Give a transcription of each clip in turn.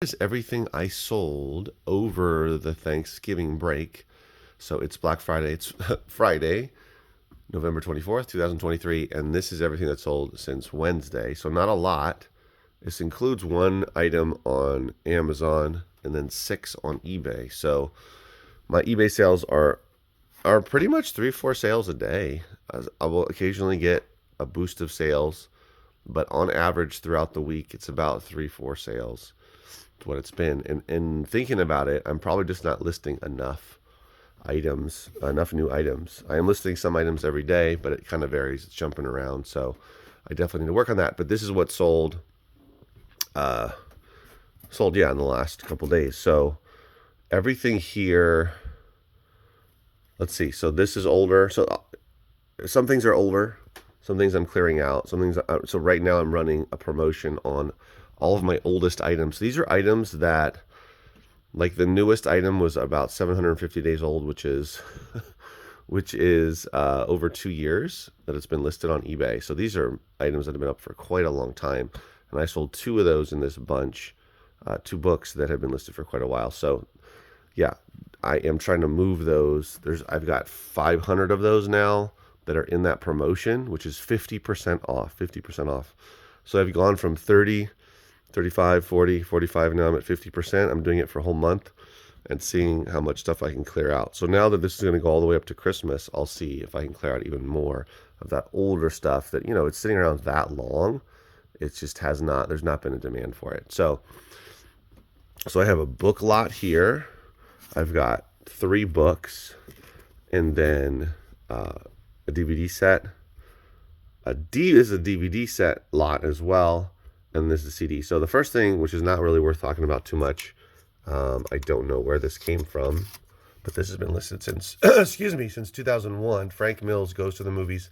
Is everything I sold over the Thanksgiving break. So it's Black Friday. It's Friday, November 24th, 2023. And this is everything that's sold since Wednesday. So not a lot. This includes one item on Amazon and then 6 on eBay. So my eBay sales are pretty much 3 or 4 sales a day. I will occasionally get a boost of sales, but on average throughout the week, it's about 3 or 4 sales. What it's been. And thinking about it, I'm probably just not listing enough items, enough new items. I am listing some items every day, but it kind of varies. It's jumping around. So I definitely need to work on that. But this is what sold, in the last couple days. So everything here, let's see. So this is older. So some things are older. Some things I'm clearing out. Some things. So right now I'm running a promotion on all of my oldest items. These are items that, like the newest item was about 750 days old, which is over 2 years that it's been listed on eBay. So these are items that have been up for quite a long time, and I sold 2 of those in this bunch, 2 books that have been listed for quite a while. So yeah, I am trying to move those. I've got 500 of those now that are in that promotion, which is 50% off. 50% off. So I've gone from 30, 35, 40, 45. Now I'm at 50%. I'm doing it for a whole month and seeing how much stuff I can clear out. So now that this is going to go all the way up to Christmas, I'll see if I can clear out even more of that older stuff that, it's sitting around that long. It just there's not been a demand for it. So I have a book lot here. I've got 3 books and then a DVD set. This is a DVD set lot as well. And this is a CD. So the first thing, which is not really worth talking about too much, I don't know where this came from, but this has been listed since, since 2001. Frank Mills Goes to the Movies.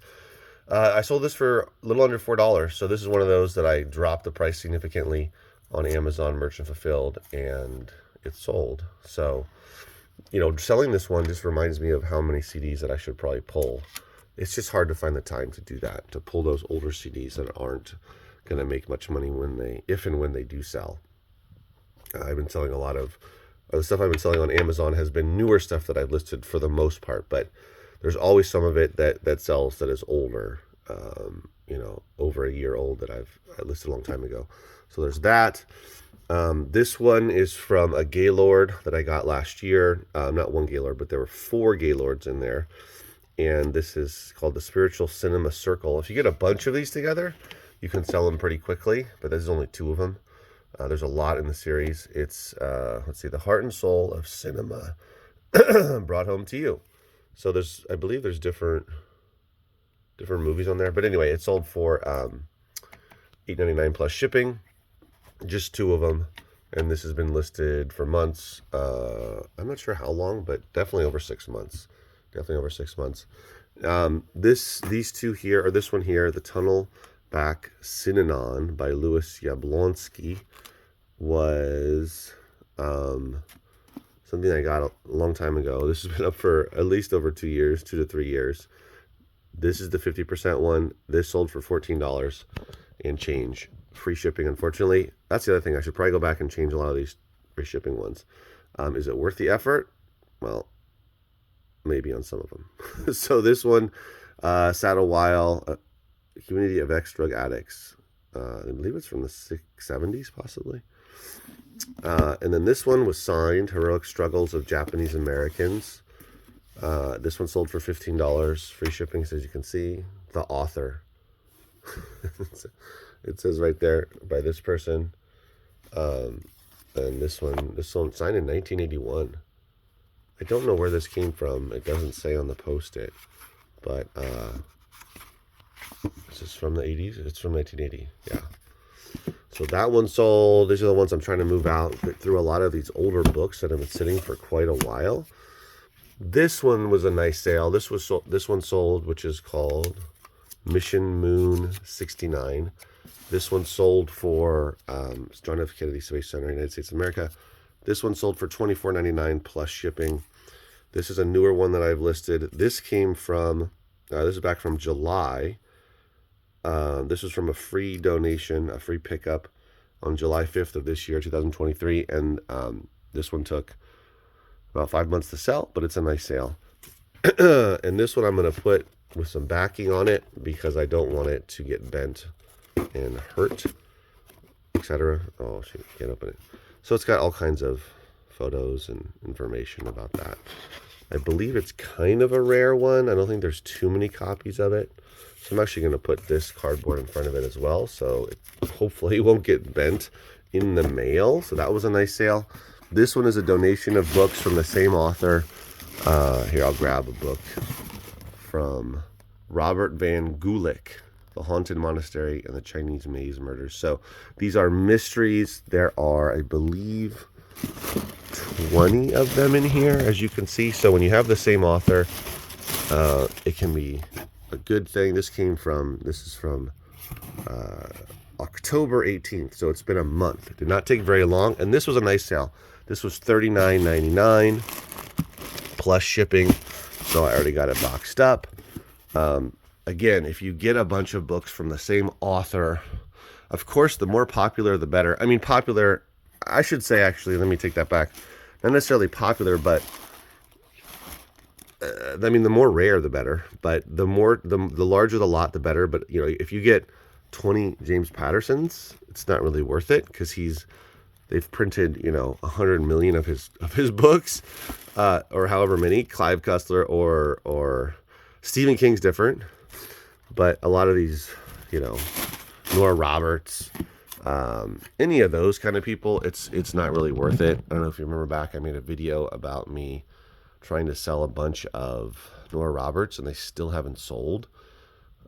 I sold this for a little under $4. So this is one of those that I dropped the price significantly on Amazon Merchant Fulfilled, and it's sold. So, selling this one just reminds me of how many CDs that I should probably pull. It's just hard to find the time to do that, to pull those older CDs that aren't going to make much money if and when they do sell. I've been selling a lot of the stuff I've been selling on Amazon has been newer stuff that I've listed for the most part, but there's always some of it that sells that is older, over a year old that I listed a long time ago. So there's that. This one is from a Gaylord that I got last year. Not one Gaylord, but there were 4 Gaylords in there. And this is called the Spiritual Cinema Circle. If you get a bunch of these together, you can sell them pretty quickly, but there's only 2 of them. There's a lot in the series. It's, The Heart and Soul of Cinema brought home to you. So I believe there's different movies on there. But anyway, it sold for $8.99 plus shipping. Just 2 of them. And this has been listed for months. I'm not sure how long, but definitely over 6 months. These 2 here, or this one here, The Tunnel Back Synanon by Louis Yablonsky, was something I got a long time ago. This has been up for at least over 2 years, 2 to 3 years. This is the 50% one. This sold for $14 and change. Free shipping, unfortunately. That's the other thing. I should probably go back and change a lot of these free shipping ones. Is it worth the effort? Well, maybe on some of them. So this one sat a while. Community of Ex-Drug Addicts. I believe it's from the 70s, possibly. And then this one was signed, Heroic Struggles of Japanese Americans. This one sold for $15, free shipping, as you can see. The author. It says right there, by this person. And this one signed in 1981. I don't know where this came from. It doesn't say on the post-it. But this is from the 80s. It's from 1980. Yeah. So that one sold. These are the ones I'm trying to move out through a lot of these older books that have been sitting for quite a while. This one was a nice sale. This one sold, which is called Mission Moon 69. This one sold for John F. Kennedy Space Center, United States of America. This one sold for $24.99 plus shipping. This is a newer one that I've listed. This came from, this is back from July. This was from a free donation, a free pickup on July 5th of this year, 2023, and this one took about 5 months to sell, but it's a nice sale. And this one I'm going to put with some backing on it because I don't want it to get bent and hurt, etc. Oh, shoot, can't open it. So it's got all kinds of photos and information about that. I believe it's kind of a rare one. I don't think there's too many copies of it. So I'm actually going to put this cardboard in front of it as well, so it hopefully won't get bent in the mail. So that was a nice sale. This one is a donation of books from the same author. Here, I'll grab a book from Robert Van Gulik, The Haunted Monastery and the Chinese Maze Murders. So these are mysteries. There are, I believe, 20 of them in here, as you can see. So when you have the same author, it can be a good thing. This is from October 18th, so it's been a month. It did not take very long, and this was a nice sale. This was $39.99 plus shipping, so I already got it boxed up. Again, if you get a bunch of books from the same author, of course, the more popular, the better. I mean, popular, I should say, actually, let me take that back. Not necessarily popular, but I mean, the more rare, the better. But the larger the lot, the better. But, you know, if you get 20 James Pattersons, it's not really worth it because they've printed, you know, 100 million of his books, or however many. Clive Cussler or Stephen King's different. But a lot of these, you know, Nora Roberts, any of those kind of people, it's not really worth it. I don't know if you remember back, I made a video about me trying to sell a bunch of Nora Roberts, and they still haven't sold.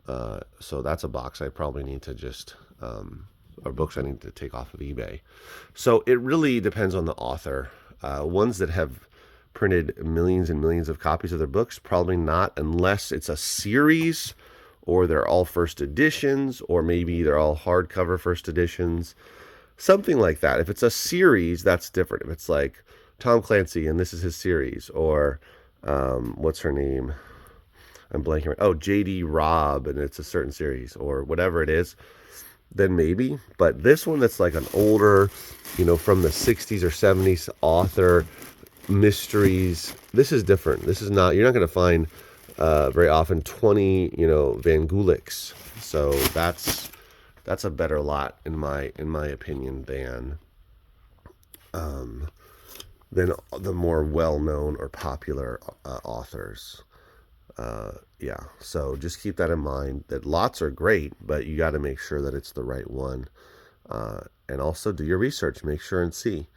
So that's a box I probably need to just, or books I need to take off of eBay. So it really depends on the author. Ones that have printed millions and millions of copies of their books, probably not, unless it's a series, or they're all first editions, or maybe they're all hardcover first editions, something like that. If it's a series, that's different. If it's like Tom Clancy and this is his series, or what's her name? I'm blanking. Oh, J.D. Robb and it's a certain series, or whatever it is, then maybe. But this one that's like an older, you know, from the 60s or 70s author, mysteries, this is different. This is not, you're not going to find very often 20, you know, Van Guliks. So that's a better lot in my opinion than the more well-known or popular authors. Yeah, so just keep that in mind, that lots are great, but you got to make sure that it's the right one. And also do your research, make sure and see.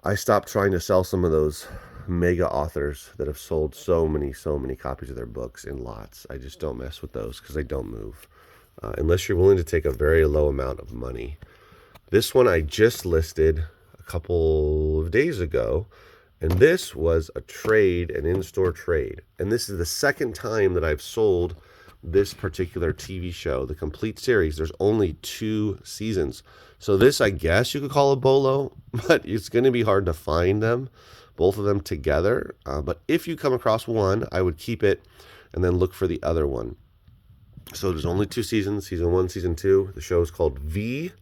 I stopped trying to sell some of those mega authors that have sold so many copies of their books in lots. I just don't mess with those because they don't move. Unless you're willing to take a very low amount of money. This one I just listed a couple of days ago, and this was a trade, an in-store trade. And this is the second time that I've sold this particular TV show, the complete series. There's only 2 seasons. So this, I guess you could call a bolo, but it's going to be hard to find them, both of them together. But if you come across one, I would keep it and then look for the other one. So there's only 2 seasons, season 1, season 2. The show is called V,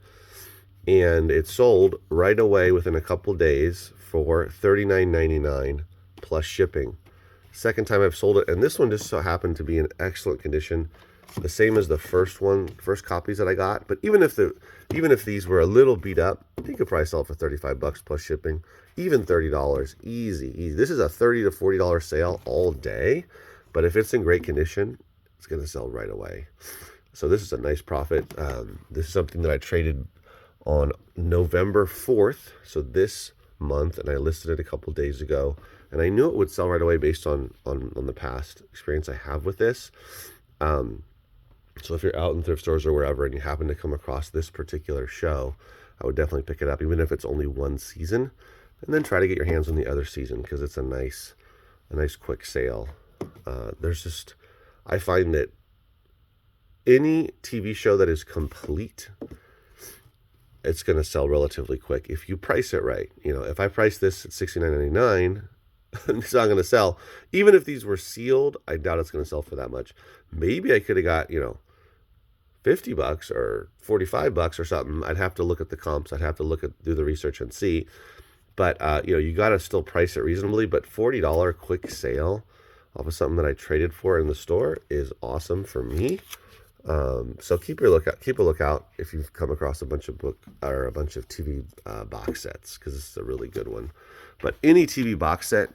and it sold right away within a couple days for $39.99 plus shipping. Second time I've sold it, and this one just so happened to be in excellent condition, the same as the first copies that I got. But even if these were a little beat up, you could probably sell it for $35 plus shipping, even $30, easy. This is a $30 to $40 sale all day, but if it's in great condition, it's going to sell right away. So this is a nice profit. This is something that I traded on November 4th, so this month, and I listed it a couple days ago, and I knew it would sell right away based on the past experience I have with this. So if you're out in thrift stores or wherever and you happen to come across this particular show, I would definitely pick it up, even if it's only 1 season, and then try to get your hands on the other season because it's a nice quick sale. I find that any TV show that is complete, it's going to sell relatively quick if you price it right. You know, if I price this at $69.99, it's not going to sell. Even if these were sealed, I doubt it's going to sell for that much. Maybe I could have got, you know, $50 or $45 or something, I'd have to look at the comps. I'd have to do the research and see. But you got to still price it reasonably. But $40 quick sale off of something that I traded for in the store is awesome for me. So keep a lookout if you've come across a bunch of TV box sets, because this is a really good one. But any TV box set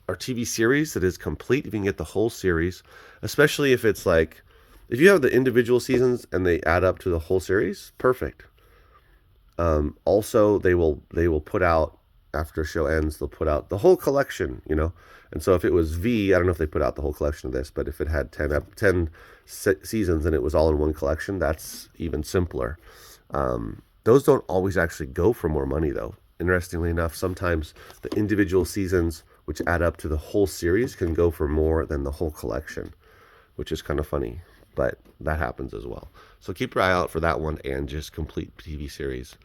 or TV series that is complete, if you can get the whole series, especially if it's like, if you have the individual seasons and they add up to the whole series, perfect. Also, they will put out, after a show ends, they'll put out the whole collection, And so if it was V, I don't know if they put out the whole collection of this, but if it had 10 seasons and it was all in one collection, that's even simpler. Those don't always actually go for more money, though. Interestingly enough, sometimes the individual seasons, which add up to the whole series, can go for more than the whole collection, which is kind of funny, but that happens as well. So keep your eye out for that one, and just complete TV series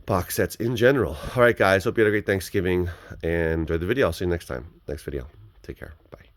box sets in general. All right, guys, hope you had a great Thanksgiving and enjoy the video. I'll see you next time. Next video. Take care. Bye.